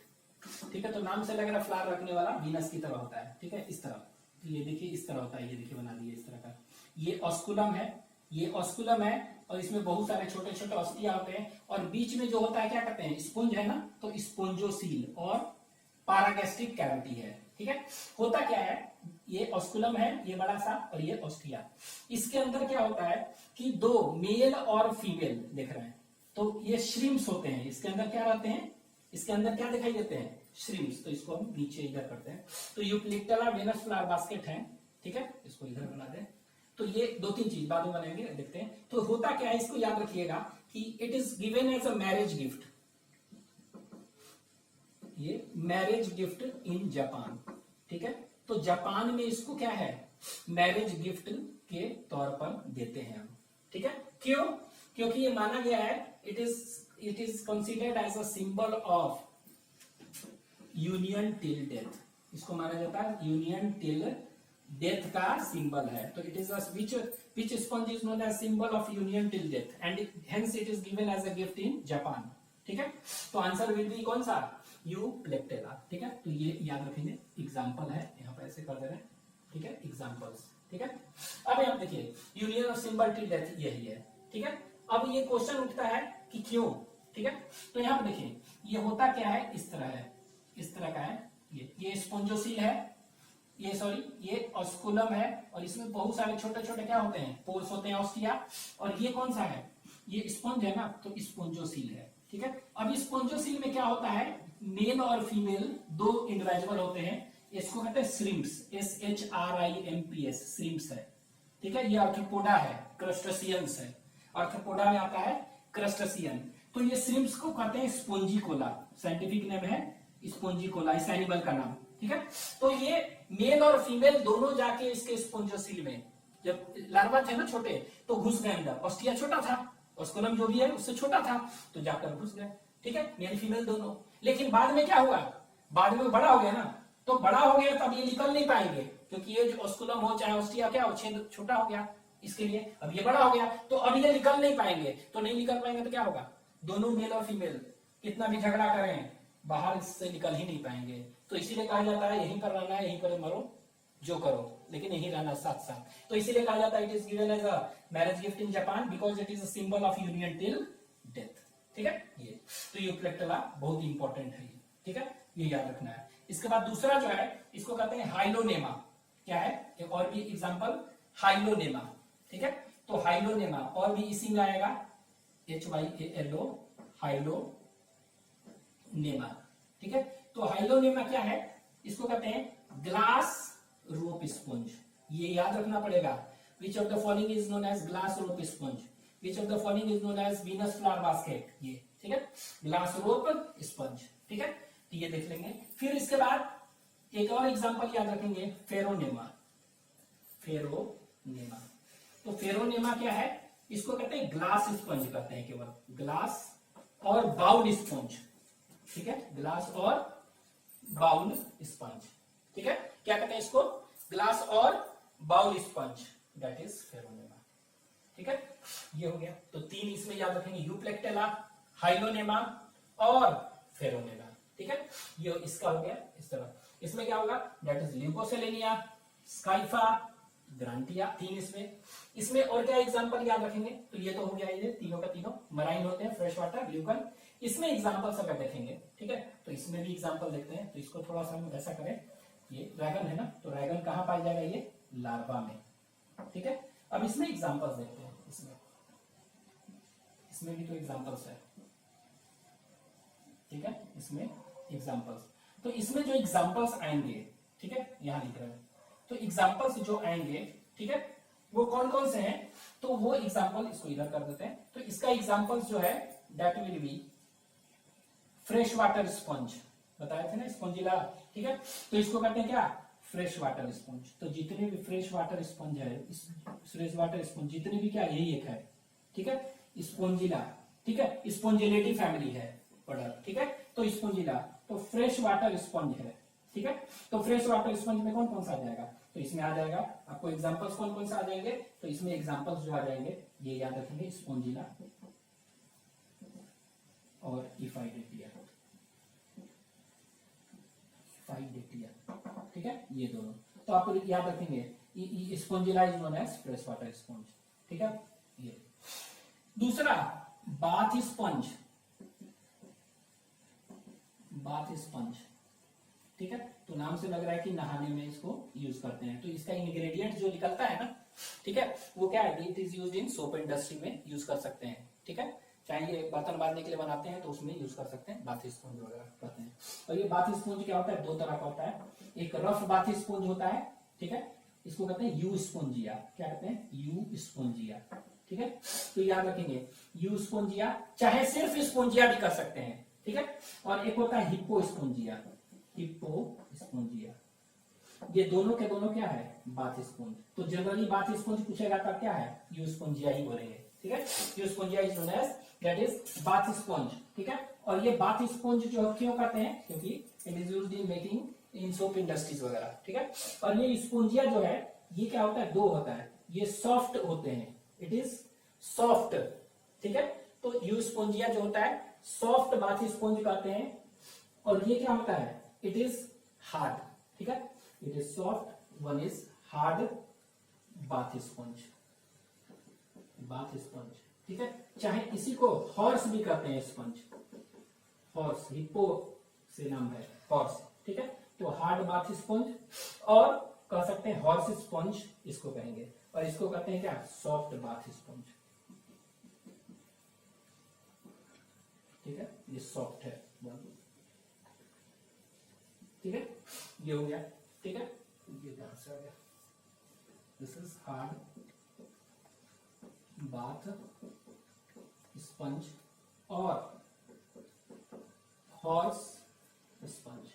ठीक है। तो नाम से लग रहा है फ्लावर रखने वाला वीनस की तरह होता है, ठीक है, इस तरह। तो ये देखिए इस तरह होता है, ये देखिए बना दिए इस तरह का। ये ऑस्कुलम है, ये ऑस्कुलम है, और इसमें बहुत सारे छोटे छोटे ऑस्टिया होते हैं, और बीच में जो होता है क्या कहते हैं, स्पंज है ना, तो स्पोंजोसील और पारागैस्ट्रिक कैविटी है, ठीक है। होता क्या है, ये ऑस्कुलम है, ये बड़ा सा, और ये ऑस्टिया। इसके अंदर क्या होता है कि 2 मेल और फीमेल देख रहे हैं, तो ये श्रिम्प्स होते हैं। इसके अंदर क्या रहते हैं, इसके अंदर क्या दिखाई देते हैं, श्रिम्प्स। तो इसको हम नीचे इधर करते हैं। तो यूप्लेक्टेला वीनस फ्लावर बास्केट है, ठीक है, इसको इधर बना दें। तो ये 2-3 चीज बाद में बनाएंगे, देखते हैं। तो होता क्या है, इसको याद रखिएगा कि it is given as a marriage gift, ये मैरिज गिफ्ट इन जापान, ठीक है। तो जापान में इसको क्या है, मैरिज गिफ्ट के तौर पर देते हैं हम, ठीक है। क्यों, क्योंकि ये माना गया है it is considered as a symbol of union till death. इसको माना जाता है यूनियन टिल डेथ का सिंबल है। तो it is which sponge is known as symbol of union till death and hence it is given as a gift in Japan, ठीक है। तो आंसर विल बी कौन सा, यूप्लेक्टेला, ठीक है। तो ये याद रखेंगे, एग्जांपल है, यहाँ पर ऐसे कर दे रहे हैं, ठीक है, एग्जांपल्स, ठीक है। अब यहाँ देखिए union of symbol till death यही है, ठीक है। अब ये क्वेश्चन उठता है कि क्यों, ठीक है। तो यहाँ पर देखिए ये होता क्या है, इस तरह है, इस तरह का है, ये स्पोंजोसील है, ये सॉरी ये ऑस्कुलम है, और इसमें बहुत सारे छोटे छोटे क्या होते हैं, पोर्स होते हैं, ऑस्टिया। और ये कौन सा है, ये स्पंज है ना, तो स्पोंजोसील है, ठीक है। अब स्पोंजोसील में क्या होता है, मेल और फीमेल 2 इंडिविजुअल होते हैं, इसको कहते हैं श्रिम्प्स, SHRIMPS, श्रिम्प्स है, ठीक है, ये आर्थ्रोपोडा है, क्रस्टेशियंस है, आर्थ्रोपोडा में आता है क्रस्टेशियन। तो ये श्रिम्प्स को कहते हैं स्पोंजिकोला, साइंटिफिक नेम है स्पोंजिकोला, इस एनिमल का नाम। ठीक है, तो ये मेल और फीमेल दोनों जाके इसके स्पोंजोसील में, जब लार्वा थे ना छोटे, तो घुस गए अंदर। ऑस्टिया छोटा था, ऑस्कुलम जो भी है उससे छोटा था, तो जाकर घुस गए। ठीक है, मेल फीमेल दोनों। लेकिन बाद में क्या हुआ, बाद में बड़ा हो गया ना, तो बड़ा हो गया तब ये निकल नहीं पाएंगे, क्योंकि ये जो ऑस्कुलम हो चाहे ऑस्टिया क्या हो, छेद छोटा हो गया इसके लिए। अब ये बड़ा हो गया तो अब ये निकल नहीं पाएंगे, तो नहीं निकल पाएंगे तो क्या होगा, दोनों मेल और फीमेल कितना भी झगड़ा करें बाहर इससे निकल ही नहीं पाएंगे। तो इसीलिए कहा जाता है यहीं पर रहना है, यहीं पर मरो जो करो, लेकिन यहीं रहना साथ साथ। तो इसीलिए कहा जाता है it is given as a marriage gift in Japan because it is a symbol of union till death. ठीक है, ये तो यूप्लेक्टला बहुत इंपॉर्टेंट है ये। ठीक है, ये याद रखना है। इसके बाद दूसरा जो है इसको कहते हैं हाइलोनेमा। क्या है, एक और भी एग्जांपल, हाइलोनेमा। ठीक है, तो हाइलोनेमा और भी इसी में आएगा, HYALO, हाइलोनेमा। ठीक है, तो हाइलोनेमा क्या है, इसको कहते हैं ग्लास रोप स्पंज। ये याद रखना पड़ेगा, which of the following is known as glass rope sponge, which of the following is known as Venus flower basket. ये ठीक है, ग्लास रोप स्पंज। ठीक है, तो ये देख लेंगे। फिर इसके बाद एक और एग्जांपल याद रखेंगे, फेरोनेमा। फेरोनेमा, तो फेरोनेमा क्या है, इसको कहते हैं ग्लास स्पंज कहते हैं, केवल ग्लास और बाउल स्पंज। ठीक है, ग्लास और बाउल स्पंज। ठीक है, क्या कहते हैं इसको, ग्लास और बाउल स्पंज, दैट इज फेरोनेमा। ठीक है, ये हो गया। तो तीन इसमें याद रखेंगे, यूप्लेक्टेला, हाइलोनेमा और फेरोनेमा। ठीक है, ये इसका हो गया इस तरह। इसमें क्या होगा, दैट इज ल्यूकोसेलेनिया, स्काइफा, ग्रांटिया, तीन इसमें। इसमें और क्या एग्जांपल याद रखेंगे, तो ये तो हो गया, ये तीनों का तीनों मराइन होते हैं, फ्रेश वाटर, ग्लूकन। इसमें एग्जांपल्स अगर देखेंगे, ठीक है, तो इसमें भी एग्जांपल देखते हैं। तो इसको थोड़ा सा हम ऐसा करें, ये ड्रैगन है ना, तो ड्रैगन कहां पाया जाएगा, ये लार्वा में। ठीक है, अब इसमें एग्जांपल्स देखते हैं। इसमें भी तो एग्जांपल्स है। ठीक है, इसमें एग्जांपल्स, तो इसमें जो एग्जांपल्स आएंगे, ठीक है, यहां लिख रहे हैं, तो एग्जांपल्स जो आएंगे, ठीक है, वो कौन कौन से हैं, तो वो एग्जांपल इसको इधर कर देते हैं। तो इसका एग्जांपल्स जो है that will be fresh water sponge, बताए थे ना स्पंजिला। ठीक है, तो इसको कहते हैं क्या, फ्रेश वाटर स्पंज। तो जितने भी फ्रेश वाटर स्पंज है, फ्रेश वाटर स्पंज जितने भी, क्या यही एक है। ठीक है, स्पंजिला। ठीक है, स्पंजिलेटी फैमिली है ऑर्डर। ठीक है, तो स्पंजिला, तो फ्रेश वाटर स्पंज है। ठीक है, तो फ्रेश वाटर स्पंज में कौन कौन सा आ जाएगा, तो इसमें आ जाएगा आपको एग्जांपल्स कौन कौन सा आ जाएंगे, तो इसमें एग्जांपल्स जो आ जाएंगे ये याद रखेंगे, स्पंजिला और इफाइडेटिया। ठीक है, ये दोनों तो आप याद रखेंगे, Spongilla is known as fresh water sponge. ठीक है, ये दूसरा बाथ स्पंज, बाथ स्पंज। ठीक है, तो नाम से लग रहा है कि नहाने में इसको यूज करते हैं। तो इसका इंग्रेडिएंट जो निकलता है ना, ठीक है, वो क्या है, it is used in soap industry में यूज कर सकते हैं। ठीक है, चाहे ये बर्तन बांधने के लिए बनाते हैं तो उसमें यूज कर सकते हैं, बाथ स्पंज वगैरह कहते हैं। और ये बाथ स्पंज क्या होता है, दो तरह का होता है, एक रफ बाथ स्पंज होता है। ठीक है, इसको कहते हैं यू स्पंजिया। क्या कहते हैं, यू स्पंजिया। ठीक है, तो याद रखेंगे यू स्पंजिया, चाहे सिर्फ स्पंजिया भी कर सकते हैं। ठीक है, और एक होता है हिप्पो स्पंजिया, हिप्पो स्पंजिया। ये दोनों के दोनों क्या है, बाथ स्पंज। तो जनरली बाथ स्पंज पूछेगा तब क्या है, यू स्पंजिया ही बोलेंगे। ठीक है, Euspongia is known as that is bath sponge. ठीक है, और ये बाथ स्पंज जो क्यों करते हैं, क्योंकि it is used in making in soap industries वगैरह। ठीक है, और ये स्पंजिया जो है ये क्या होता है, दो होता है, ये सॉफ्ट होते हैं, इट इज सॉफ्ट। ठीक है, तो यू स्पंजिया जो होता है सॉफ्ट बाथ स्पंज कहते हैं, और ये क्या होता है, इट इज हार्ड। ठीक है, it is soft, one is hard bath sponge, bath sponge. ठीक है, चाहे इसी को हॉर्स भी कहते हैं स्पंज, हॉर्स, हिप्पो से नाम है हॉर्स। ठीक है, तो हार्ड बाथ स्पंज, और कह सकते हैं हॉर्स स्पंज इसको कहेंगे, और इसको कहते हैं क्या, सॉफ्ट बाथ स्पंज। ठीक है, ये सॉफ्ट है। ठीक है, ये हो गया। ठीक है, ये कहां से आ गया, this is hard bath sponge और हॉर्स स्पंज,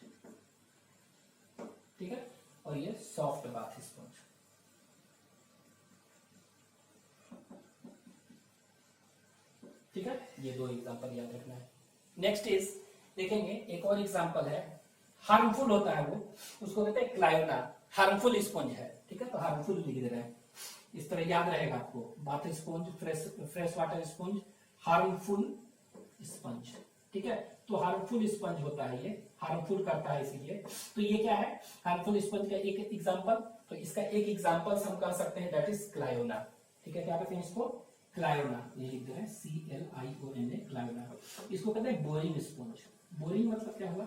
ठीक है, और ये सॉफ्ट बाथ स्पंज। ठीक है, ये दो एग्जांपल याद रखना है। नेक्स्ट इज देखेंगे, एक और एग्जांपल है, हार्मफुल होता है वो, उसको कहते हैं क्लायोना, हार्मफुल स्पंज है। ठीक है, तो हार्मफुल लिख दे रहे हैं, इस तरह याद रहेगा आपको, bath sponge, fresh water sponge, harmful sponge. ठीक है, तो हार्मफुल स्पंज होता है, ये हार्मफुल करता है इसीलिए। तो ये क्या है, हार्मफुल स्पंज का एक एग्जांपल, तो इसका एक एग्जांपल हम कह सकते हैं, दैट इज क्लायोना। ठीक है, क्या कहते हैं इसको, क्लायोना, ये लिखते हैं CLIONA, क्लायोना। इसको कहते हैं बोरिंग स्पंज। बोरिंग मतलब क्या हुआ,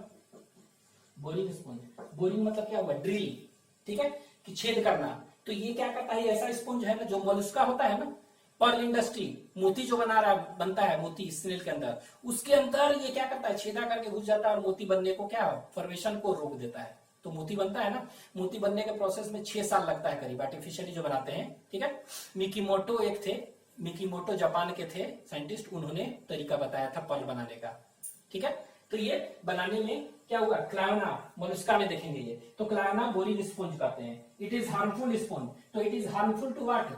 बोरिंग स्पंज, बोरिंग मतलब क्या हुआ, ड्रिल। ठीक है, कि छेद करना। तो ये क्या करता है, ऐसा स्पंज है ना, जो मोलस्का होता है ना, पर्ल इंडस्ट्री, मोती जो बनता है मोती स्नेल के अंदर, उसके अंदर ये क्या करता है, छेदा करके घुस जाता है और मोती बनने को, क्या फॉर्मेशन को रोक देता है। तो मोती बनता है ना, मोती बनने के प्रोसेस में 6 साल लगता है करीब, आर्टिफिशियली जो बनाते हैं। ठीक है, मिकीमोटो एक थे, मिकीमोटो जापान के थे साइंटिस्ट, उन्होंने तरीका बताया था पर्ल बनाने का। ठीक है, तो ये बनाने में क्या हुआ, क्लायोना, मोलस्का में देखेंगे ये, तो क्लायोना बोरिंग स्पंज कहते हैं। इट इज हार्मफुल स्पंज, तो it is harmful to what,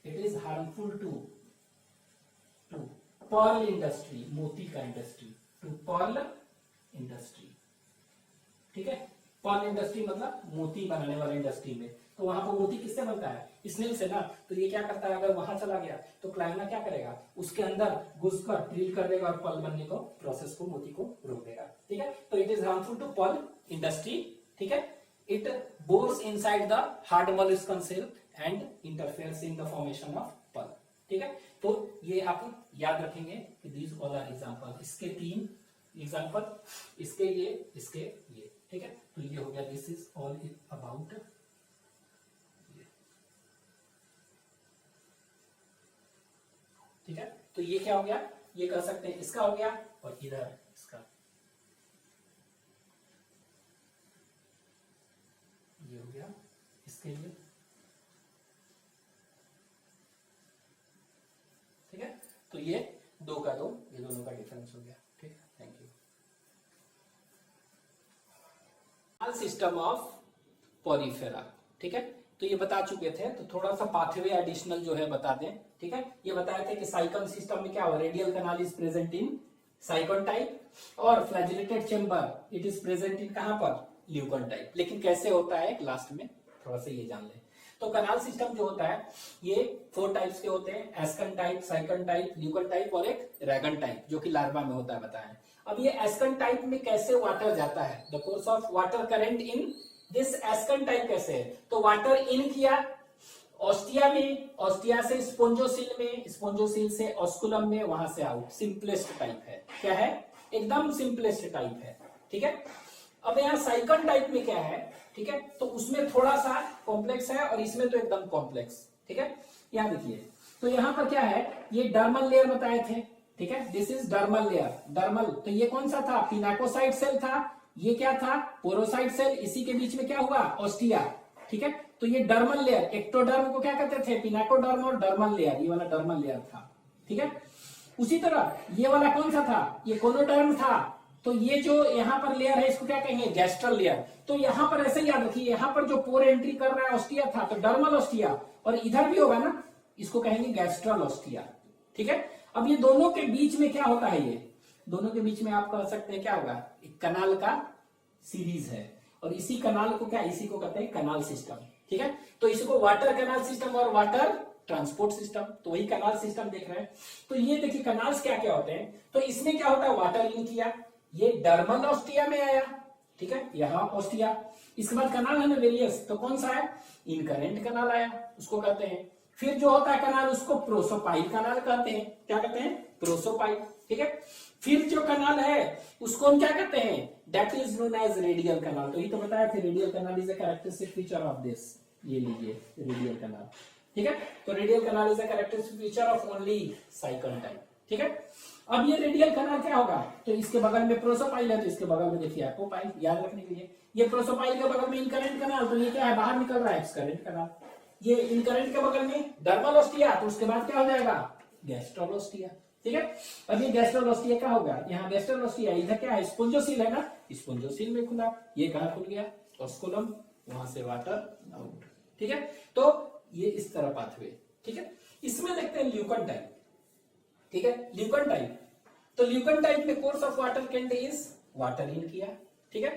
it is harmful to pearl industry, मोती का इंडस्ट्री, टू पर्ल इंडस्ट्री। ठीक है, पर्ल इंडस्ट्री मतलब मोती बनाने वाले इंडस्ट्री में, तो वहां पर मोती किससे बनता है, स्नेल से ना। तो ये क्या करता है, अगर वहां चला गया तो क्लायोना क्या करेगा, उसके अंदर घुसकर ड्रिल कर देगा और पर्ल बनने को, प्रोसेस को, मोती को रोक देगा। ठीक है, तो it is harmful to pearl industry. ठीक है, it bores inside the hard molluscan shell and interferes in the formation of pearl. ठीक है, तो ये आप याद रखेंगे कि दीज ऑल आर एग्जांपल, इसके 3 एग्जांपल, इसके ये। ठीक है, तो ये हो गया, दिस इज ऑल अबाउट। ठीक है, तो ये क्या हो गया, ये कह सकते हैं इसका हो गया, और इधर इसका, ये हो गया इसके लिए। ठीक है, तो ये 2 का 2, ये दोनों का डिफरेंस हो गया। ठीक है, thank you. System of Porifera. ठीक है, तो ये बता चुके थे, तो थोड़ा सा पाथवे एडिशनल जो है बता दें। ठीक है, ये बताए थे कि साइकन सिस्टम में क्या हुआ, radial canal is present in sycon type, और flagellated chamber it is present in कहां पर, ल्यूकन टाइप। लेकिन कैसे होता है लास्ट में थोड़ा सा ये जान लें। तो कैनाल सिस्टम जो होता है ये 4 टाइप्स के होते हैं, एस्कन टाइप, साइकन टाइप, ल्यूकन टाइप और एक रैगन टाइप, जो कि लार्वा में होता है बताया। अब ये एस्कन टाइप में कैसे वाटर जाता है, the course of water current in this ascon type कैसे है, तो वाटर इन किया ऑस्टिया में, ऑस्टिया से स्पोंजोसिल में, स्पोंजोसिल से ऑस्कुलम में, वहां से आउट। सिंपलेस्ट टाइप है, क्या है, एकदम सिंपलेस्ट टाइप है। ठीक है, अब यहाँ साइकन टाइप में क्या है, ठीक है, तो उसमें थोड़ा सा कॉम्प्लेक्स है और इसमें तो एकदम कॉम्प्लेक्स। ठीक है, यहाँ देखिए, तो यहाँ पर क्या है, ये डर्मल लेयर बताए थे। ठीक है, this is dermal layer, dermal, तो ये कौन सा था, पिनाकोसाइट सेल था, ये क्या था, पोरोसाइट सेल, इसी के बीच में क्या हुआ, ऑस्टिया। ठीक है, तो ये डर्मल लेयर, एक्टोडर्म को क्या कहते थे, पिनाकोडर्म, और डर्मल लेयर, ये वाला डर्मल लेयर था। ठीक है, उसी तरह ये वाला कौन सा था, ये कोनोडर्म था, तो ये जो यहाँ पर लेयर है इसको क्या कहेंगे, गैस्ट्रल लेयर। तो यहाँ पर ऐसे याद रखिए, यहाँ पर जो पोर एंट्री कर रहा है ऑस्टिया था, तो डर्मल ऑस्टिया, और इधर भी होगा ना, इसको कहेंगे गैस्ट्रल ऑस्टिया। ठीक है, अब ये दोनों के बीच में क्या होता है, ये दोनों के बीच में आप कह सकते हैं क्या होगा, एक कनाल का सीरीज है, और इसी कनाल को क्या, इसी को कहते हैं कनाल सिस्टम। ठीक है, तो इसको वाटर कनाल सिस्टम और वाटर ट्रांसपोर्ट सिस्टम, तो वही कनाल सिस्टम देख रहे हैं। तो ये देखिए कनाल्स क्या क्या होते हैं, तो इसमें क्या होता है, वाटर इन किया, ये डर्मल ऑस्टिया में आया। ठीक है, यहाँ ऑस्टिया, इसके बाद कनाल है ना वेरियस, तो कौन सा है, इनकरेंट कनाल आया, उसको कहते हैं। फिर जो होता है कनाल, उसको प्रोसोपाइल कनाल कहते हैं, क्या कहते हैं, प्रोसोपाइल। ठीक है, फिर जो कनाल है उसको हम क्या कहते हैं, that is known as radial canal. तो ये तो बताया था, radial canal is a characteristic feature of this, ये लीजिए रेडियल कनाल। ठीक है, तो radial canal is a characteristic feature of only sycon type. ठीक है, अब ये रेडियल कनाल क्या होगा, तो इसके बगल में प्रोसोपाइल है, तो इसके बगल में देखिए एपोपाइल, याद रखने के लिए। ये प्रोसोपाइल के बगल में इनकरेंट कनाल, तो ये क्या है, बाहर निकल रहा है एक्सकरेंट कनाल। ये इनकरेंट के बगल में डर्मल ऑस्टिया, तो उसके बाद क्या हो जाएगा गैस्ट्रल ऑस्टिया। ठीक है, अब ये गैस्ट्रल ऑस्टिया क्या होगा, यहाँ गैस्ट्रल ऑस्टिया, इधर क्या है स्पोंजोसील है ना, स्पोंजोसील में खुला, ये कहाँ खुल गया ऑस्कुलम, वहां से वाटर आउट। ठीक है, तो ये इस तरह पाथवे। ठीक है, इसमें देखते हैं ल्यूकन टाइप। ठीक है, ल्यूकन टाइप, तो ल्यूकन टाइप में course of water can is water in किया। ठीक है,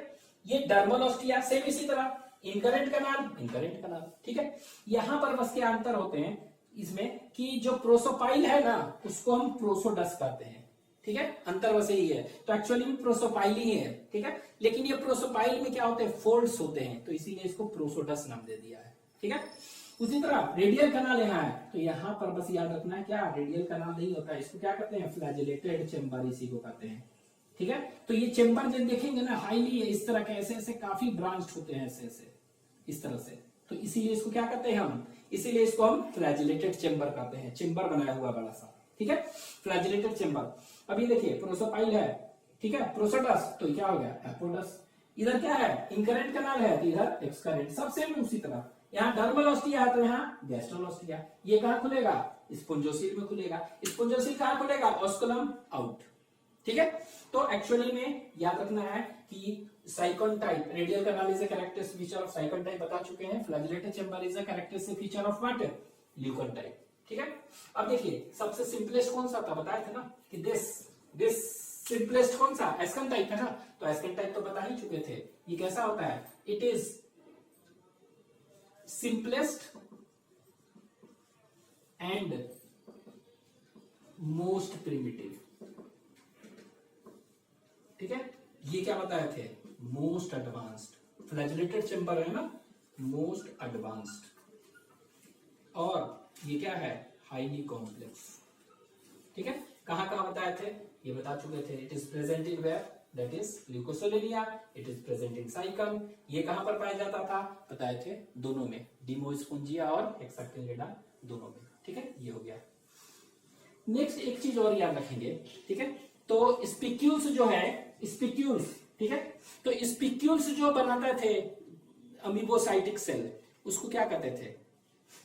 ये डर्मल ऑस्टिया सेम इसी तरह इनकरेंट कनाल, इनकरेंट कनाल। ठीक है, यहां पर बस क्या अंतर होते हैं इसमें कि जो प्रोसोपाइल है ना उसको हम प्रोसोडस कहते हैं। ठीक है, अंतर बस यही है, तो एक्चुअली में प्रोसोपाइल ही है। ठीक है, लेकिन ये प्रोसोपाइल में क्या होते हैं फोल्ड्स होते हैं, तो इसीलिए इसको प्रोसोडस नाम दे दिया है। ठीक है, उसी तरह रेडियल कनाल यहाँ है, तो यहाँ पर बस याद रखना है क्या रेडियल कनाल नहीं होता है, इसको क्या कहते हैं फ्लैजिलेटेड चेम्बर, इसी को कहते हैं। ठीक है, तो ये चेम्बर जब देखेंगे ना हाईली है इस तरह के, ऐसे ऐसे काफी ब्रांच होते हैं ऐसे ऐसे इस तरह से, तो इसीलिए इसको क्या कहते हैं हम, इसीलिए इसको हम फ्लैजिलेटेड चेम्बर कहते हैं, चेम्बर बनाया हुआ बड़ा सा। ठीक है, फ्लैजिलेटेड चेम्बर। अब ये देखिए प्रोसोपाइल है, ठीक है, प्रोसोडस, तो क्या हो गया एपोडस। इधर क्या है इनकरेंट कनाल है, तो इधर एक्सकरेंट, सब सेम उसी तरह। यहाँ डर्मल ऑस्टिया है तो यहाँ गैस्ट्रल ऑस्टिया। ये कहाँ खुलेगा स्पोंजोसील में खुलेगा, स्पोंजोसील कहाँ खुलेगा ऑस्कुलम आउट। ठीक है, तो एक्चुअली में याद रखना है कि sycon type radial canal is a characteristic feature of sycon type बता चुके हैं, flagellated chamber is a characteristic feature of what leucon type. ठीक है, अब देखिए सबसे सिंपलेस्ट कौन सा था बताए थे ना कि दिस सिंपलेस्ट कौन सा एस्कन टाइप है ना, तो एस्कन टाइप तो बता ही चुके थे। ये कैसा होता है, it is simplest and most primitive. ठीक है, ये क्या बताए थे मोस्ट एडवांस्ड, फ्लैजिलेटेड चेम्बर है ना मोस्ट एडवांस्ड, और ये क्या है हाईली कॉम्प्लेक्स। ठीक है, कहां कहां बताए थे ये बता चुके थे। It is present in where that is leucosolenia, it is present in sycon. ये कहां पर पाया जाता था बताए थे दोनों में, डिमोस्पोंजिया और हेक्साक्टिलिडा दोनों में। ठीक है, ये हो गया। नेक्स्ट एक चीज और याद रखेंगे। ठीक है, तो स्पिक्यूल्स जो है स्पिक्यूल्स, ठीक है, तो स्पिक्यूल्स जो बनाते थे अमीबोसाइटिक सेल उसको क्या कहते थे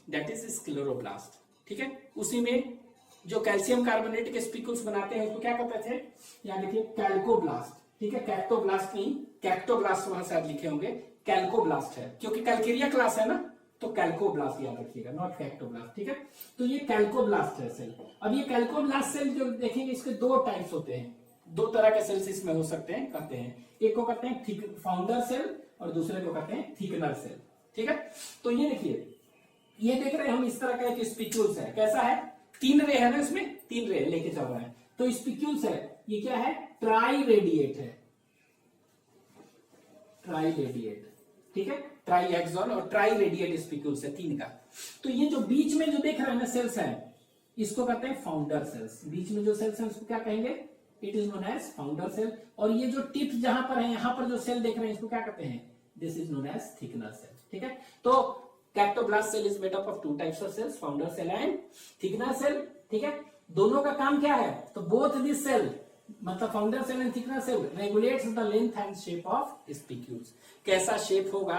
दैट इज स्क्लेरोब्लास्ट। ठीक है, उसी में जो कैल्शियम कार्बोनेट के स्पिक्यूल्स बनाते हैं उसको क्या कहते थे, यहाँ देखिए कैल्कोब्लास्ट। ठीक है, कैक्टोब्लास्ट नहीं, कैक्टोब्लास्ट वहां शायद लिखे होंगे, कैल्कोब्लास्ट है क्योंकि कैल्केरिया क्लास है ना, तो कैल्कोब्लास्ट याद रखिएगा नॉट कैक्टोब्लास्ट। ठीक है, तो ये कैल्कोब्लास्ट है सेल। अब ये कैल्कोब्लास्ट सेल जो देखेंगे इसके दो टाइप्स होते हैं, दो तरह के सेल्स इसमें हो सकते हैं कहते हैं, एक को कहते हैं फाउंडर सेल और दूसरे को कहते हैं थिकनर सेल। ठीक है, तो ये देखिए ये देख रहे हैं हम इस तरह का एक स्पिक्यूल्स है, कैसा है तीन रे है ना, इसमें तीन रे लेके चल रहा है, तो स्पिक्यूल्स है ये क्या है ट्राई रेडिएट है, ट्राई रेडिएट। ठीक है, ट्राई एक्सॉन और ट्राई रेडिएट स्पिक्यूल्स है तीन का। तो ये जो बीच में जो देख रहे हैं ना सेल्स है इसको कहते हैं फाउंडर सेल्स, बीच में जो सेल्स है उसको क्या कहेंगे it is known as founder cell. और ये जो टिप जहां पर है यहां पर जो सेल देख रहे हैं इसको क्या कहते हैं this is known as thickener cell. ठीक है, तो cactoblast cell is made up of two types of cells, founder cell and thickener cell. ठीक है, दोनों का काम क्या है, तो बोथ दिस सेल मतलब founder cell and thickener cell regulates the length and shape of spicules. कैसा शेप होगा,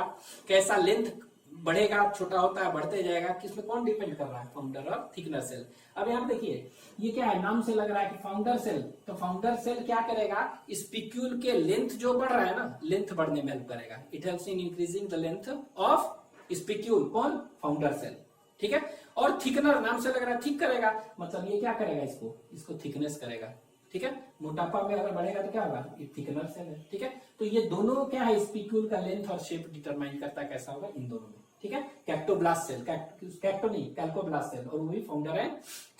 कैसा लेंथ बढ़ेगा, छोटा होता है बढ़ते जाएगा, किसमें कौन डिपेंड कर रहा है फाउंडर और थिकनर सेल। अब यहाँ देखिए ये क्या है, नाम से लग रहा है कि फाउंडर सेल, तो फाउंडर सेल क्या करेगा स्पिक्यूल के लेंथ जो बढ़ रहा है ना, लेंथ बढ़ने में हेल्प करेगा, it helps in increasing the length of spicule, कौन फाउंडर सेल। ठीक है, और थिकनर नाम से लग रहा है थिक करेगा, मतलब ये क्या करेगा इसको थिकनेस करेगा। ठीक है, मोटापा में अगर बढ़ेगा तो क्या होगा ये थिकनर सेल है। ठीक है, तो ये दोनों क्या है स्पिक्यूल का लेंथ और शेप डिटरमाइन करता है कैसा होगा इन दोनों में। ठीक है, कैक्टोब्लास्ट सेल, कैक्टो नहीं कैल्कोब्लास्ट सेल, और वही फाउंडर है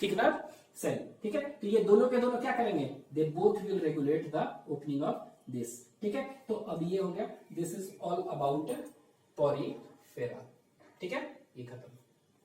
थिकनर सेल। ठीक है, तो ये दोनों के दोनों क्या करेंगे they both will regulate the opening of this. ठीक है, तो अब ये हो गया this is all about Porifera. ठीक है, ये खत्म।